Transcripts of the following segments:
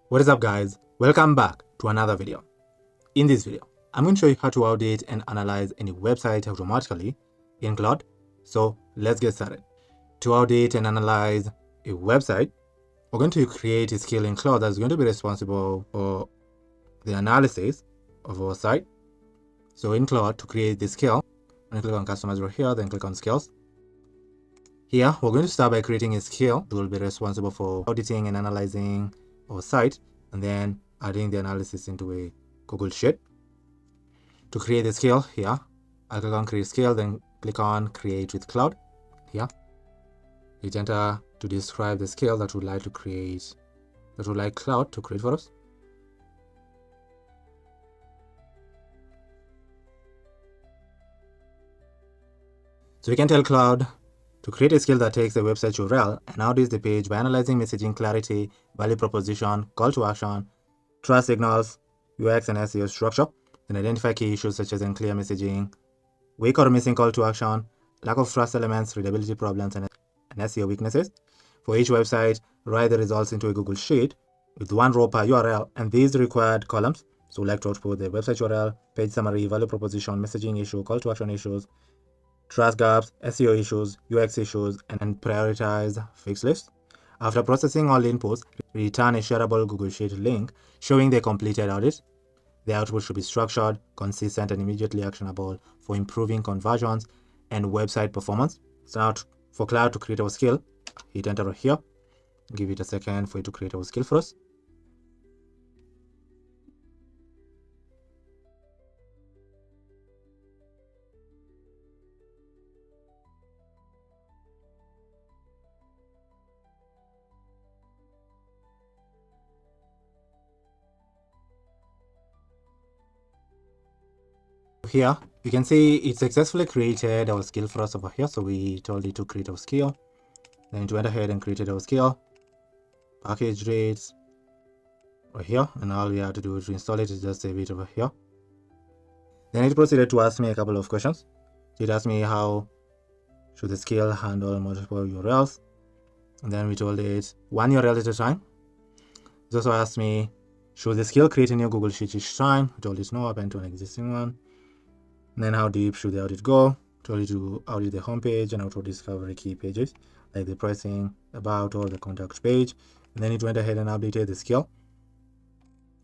What is up, guys? Welcome back to another video. In this video, I'm going to show you how to audit and analyze any website automatically in Claude. So let's get started. To audit and analyze a website, we're going to create a skill in Claude that's going to be responsible for the analysis of our site. So in Claude, to create the skill, I'm going to click on Customize right here, then click on Skills. Here, we're going to start by creating a skill that will be responsible for auditing and analyzing our site, and then adding the analysis into a Google Sheet. To create the skill here, I'll click on Create Skill, then click on Create with Claude. Here, hit Enter to describe the skill that we'd like to create, that we'd like Claude to create for us. So we can tell Claude to create a skill that takes the website URL and audits the page by analyzing messaging clarity, value proposition, call to action, trust signals, UX and SEO structure, then identify key issues such as unclear messaging, weak or missing call to action, lack of trust elements, readability problems, and SEO weaknesses. For each website, write the results into a Google Sheet with one row per URL and these required columns. So we like to output the website URL, page summary, value proposition, messaging issue, call to action issues, trust gaps, SEO issues, UX issues, and prioritize fix list. After processing all inputs, return a shareable Google Sheet link showing the completed audit. The output should be structured, consistent, and immediately actionable for improving conversions and website performance. So now for Claude to create our skill, hit Enter here. Give it a second for it to create our skill for us. Here you can see it successfully created our skill for us over here. So we told it to create our skill, then it went ahead and created our skill, packaged it right here, and all we have to do to install it is just save it over here. Then it proceeded to ask me a couple of questions. It asked me how should the skill handle multiple URLs, and then we told it one URL at a time. It also asked me, should the skill create a new Google Sheet each time? We told it no, append to an existing one. And then how deep should the audit go? Told it to audit the homepage and auto discovery key pages like the pricing, about, or the contact page. And then it went ahead and updated the skill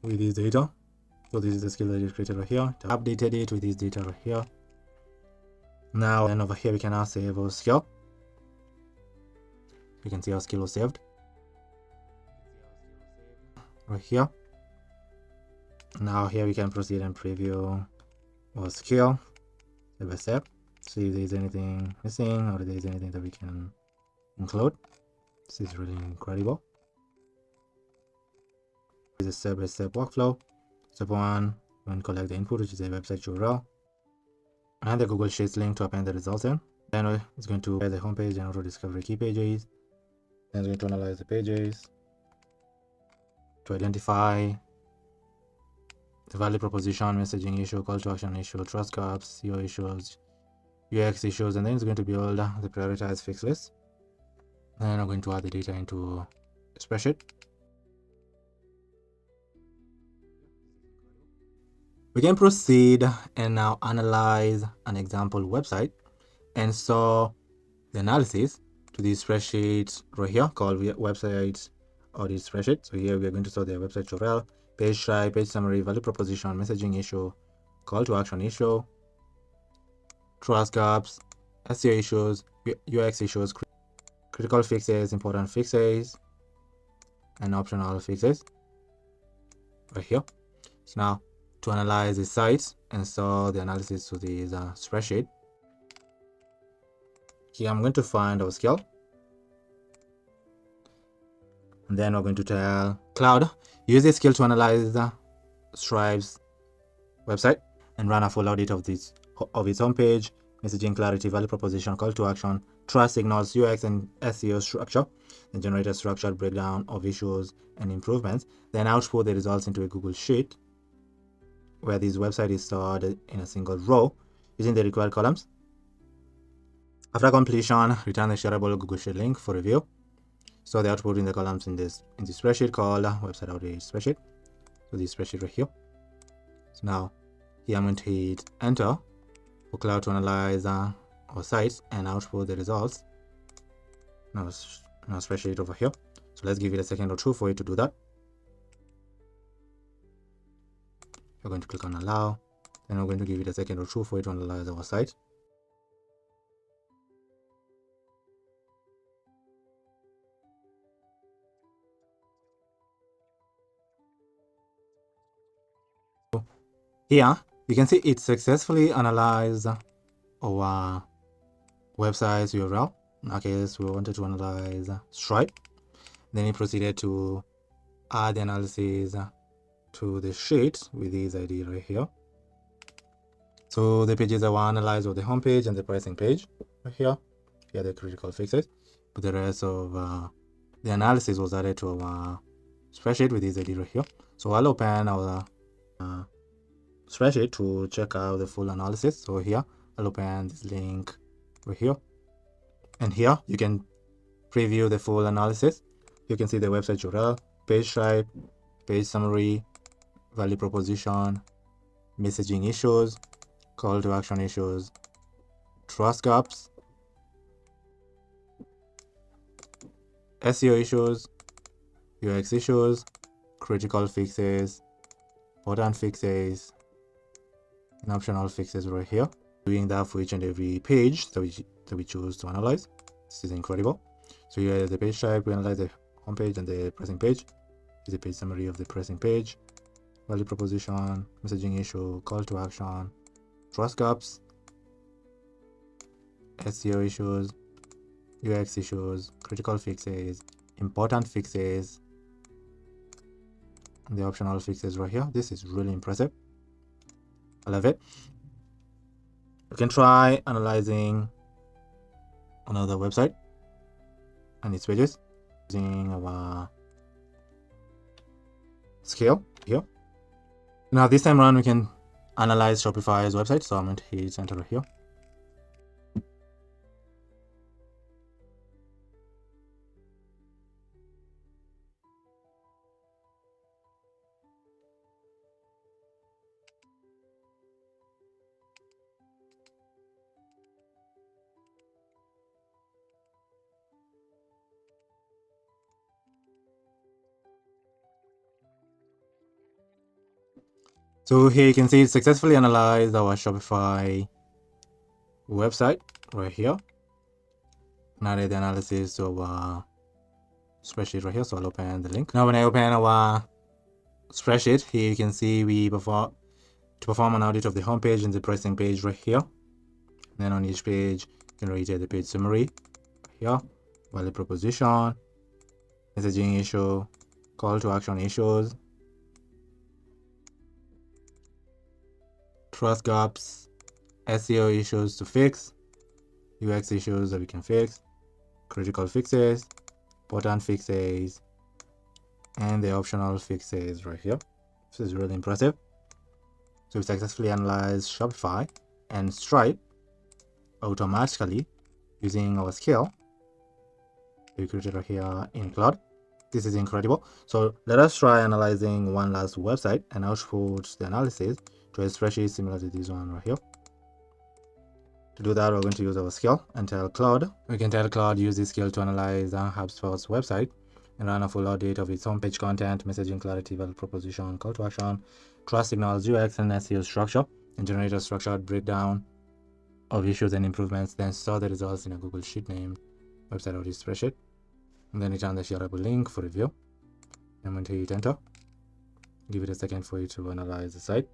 with this data. So this is the skill that it created right here. It updated it with this data right here. Now, then over here, we can now save our skill. You can see our skill was saved right here. Now here we can proceed and preview our skill step by step. See if there's anything missing or if there's anything that we can include. This is really incredible. This is a step-by-step workflow. Step 1, we're going to collect the input, which is a website URL, and the Google Sheets link to append the results in. Then it's going to add the homepage and auto discovery key pages. Then it's going to analyze the pages to identify the value proposition, messaging issue, call to action issue, trust gaps, SEO issues, UX issues, and then it's going to build the prioritized fix list. Then I'm going to add the data into a spreadsheet. We can proceed and now analyze an example website and store the analysis to the spreadsheet right here called website audit spreadsheet. So here we are going to store the website URL, page type, page summary, value proposition, messaging issue, call to action issue, trust gaps, SEO issues, UX issues, critical fixes, important fixes, and optional fixes right here. So now to analyze the sites and store the analysis to this spreadsheet, here I'm going to find our skill. And then we're going to tell Claude, use this skill to analyze Stripe's website and run a full audit of its homepage, messaging clarity, value proposition, call to action, trust signals, UX and SEO structure, and generate a structured breakdown of issues and improvements. Then output the results into a Google Sheet where this website is stored in a single row using the required columns. After completion, return the shareable Google Sheet link for review. store the output in the columns in this spreadsheet called website audit spreadsheet. So this spreadsheet right here. So now here I'm going to hit enter for Claude to analyze our site and output the results. Now spreadsheet over here. So let's give it a second or two for it to do that. We're going to click on allow. Then we're going to give it a second or two for it to analyze our site. Here you can see it successfully analyzed our website's URL. In our case, we wanted to analyze Stripe. Then it proceeded to add the analysis to the sheet with this ID right here. So the pages that were analyzed were the home page and the pricing page right here. Here are the critical fixes. But the rest of the analysis was added to our spreadsheet with this ID right here. So I'll open our spreadsheet to check out the full analysis. So here I'll open this link right here, and here you can preview the full analysis. You can see the website URL, page type, page summary, value proposition, messaging issues, call to action issues, trust gaps, SEO issues, UX issues, critical fixes, important fixes, and optional fixes right here. Doing that for each and every page that we choose to analyze. This is incredible. So here is the page type. We analyze the home page and the pricing page. This is the page summary of the pricing page, value proposition, messaging issue, call to action, trust gaps, SEO issues, UX issues, critical fixes, important fixes, and the optional fixes right here. This is really impressive. I love it. You can try analyzing another website and its pages using our scale here. Now this time around we can analyze Shopify's website. So I'm going to hit enter here. So here you can see it successfully analyzed our Shopify website right here. Now the analysis of our spreadsheet right here. So I'll open the link. Now when I open our spreadsheet, here you can see we perform an audit of the home page and the pricing page right here. And then on each page, you can read the page summary here, value proposition, messaging issue, call to action issues, trust gaps, SEO issues to fix, UX issues that we can fix, critical fixes, important fixes, and the optional fixes right here. This is really impressive. So we successfully analyzed Shopify and Stripe automatically using our scale we created right here in Claude. This is incredible. So let us try analyzing one last website and output the analysis to a spreadsheet similar to this one right here. To do that, we're going to use our scale and tell Claude. We can tell Claude use this scale to analyze HubSpot's website and run a full audit of its homepage content, messaging clarity, value proposition, call to action, trust signals, UX, and SEO structure, and generate a structured breakdown of issues and improvements, then store the results in a Google Sheet named website audit spreadsheet, and then return the shareable link for review. I'm going to hit enter. Give it a second for you to analyze the site.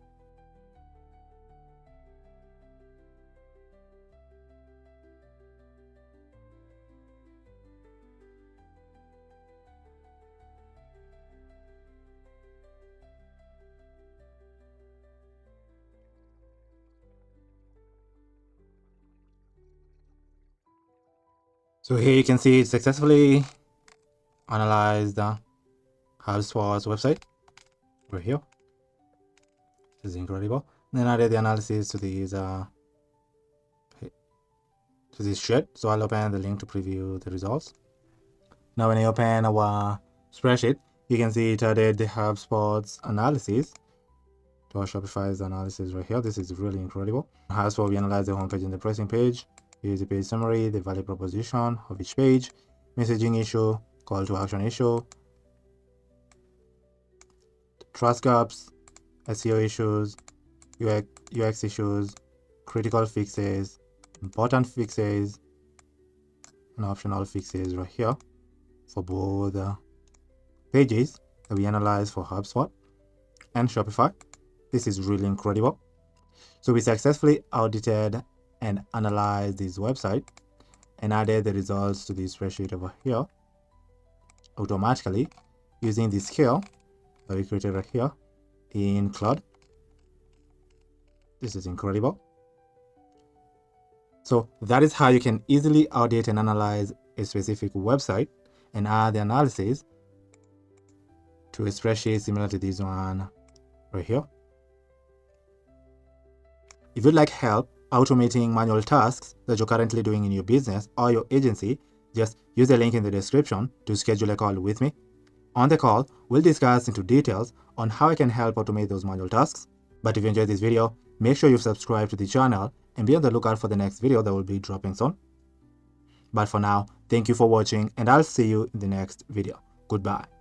So here you can see it successfully analyzed the HubSpot's website right here. This is incredible. And then added the analysis to this sheet. So I'll open the link to preview the results. Now when I open our spreadsheet, you can see it added the HubSpot's analysis to our Shopify's analysis right here. This is really incredible. HubSpot, we analyze the homepage and the pricing page. Here's the page summary, the value proposition of each page, messaging issue, call to action issue, trust gaps, SEO issues, UX issues, critical fixes, important fixes, and optional fixes right here for both pages that we analyze for HubSpot and Shopify. This is really incredible. So we successfully audited and analyzed this website and added the results to the spreadsheet over here automatically using the scale that we created right here in Claude. This is incredible. So that is how you can easily audit and analyze a specific website and add the analysis to a spreadsheet similar to this one right here. If you'd like help automating manual tasks that you're currently doing in your business or your agency, just use the link in the description to schedule a call with me. On the call, we'll discuss into details on how I can help automate those manual tasks. But if you enjoyed this video, make sure you've subscribed to the channel and be on the lookout for the next video that will be dropping soon. But for now, thank you for watching and I'll see you in the next video. Goodbye.